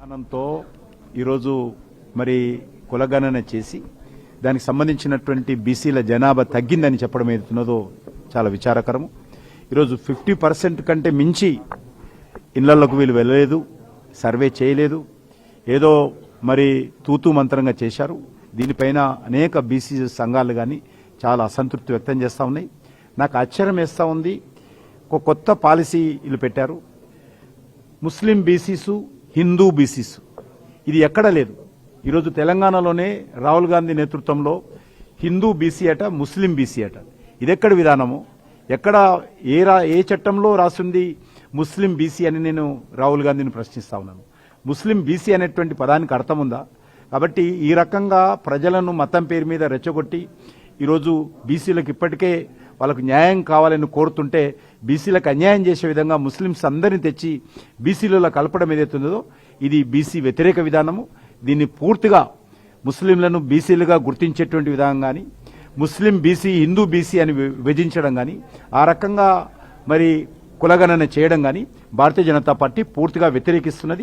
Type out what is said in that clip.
విధానంతో ఈరోజు మరి కులగణన చేసి దానికి సంబంధించినటువంటి బీసీల జనాభా తగ్గిందని చెప్పడం ఏదైతున్నదో చాలా విచారకరము. ఈరోజు 50% కంటే మించి ఇళ్లలోకి వీళ్ళు వెళ్ళలేదు, సర్వే చేయలేదు, ఏదో మరి తూతూ మంత్రంగా చేశారు. దీనిపైన అనేక బీసీ సంఘాలు కానీ చాలా అసంతృప్తి వ్యక్తం చేస్తూ ఉన్నాయి. నాకు ఆశ్చర్యం వేస్తూ ఉంది. ఒక కొత్త పాలసీ వీళ్ళు పెట్టారు, ముస్లిం బీసీసు, హిందూ బీసీసు. ఇది ఎక్కడ లేదు. ఈరోజు తెలంగాణలోనే రాహుల్ గాంధీ నేతృత్వంలో హిందూ బీసీ అట, ముస్లిం బీసీ అట. ఇదెక్కడ విధానము? ఎక్కడ ఏ చట్టంలో రాసింది ముస్లిం బీసీ అని నేను రాహుల్ గాంధీని ప్రశ్నిస్తా ఉన్నాను. ముస్లిం బీసీ అనేటువంటి పదానికి అర్థం ఉందా? కాబట్టి ఈ రకంగా ప్రజలను మతం పేరు మీద రెచ్చగొట్టి ఈరోజు బీసీలకు ఇప్పటికే వాళ్ళకు న్యాయం కావాలని కోరుతుంటే బీసీలకు అన్యాయం చేసే విధంగా ముస్లింస్ అందరిని తెచ్చి బీసీలలో కలపడం ఏదైతుందో ఇది బీసీ వ్యతిరేక విధానము. దీన్ని పూర్తిగా ముస్లింలను బీసీలుగా గుర్తించేటువంటి విధానం కానీ, ముస్లిం బీసీ, హిందూ బీసీ అని విభజించడం కానీ, ఆ రకంగా మరి కులగణన చేయడం కానీ భారతీయ జనతా పార్టీ పూర్తిగా వ్యతిరేకిస్తున్నది.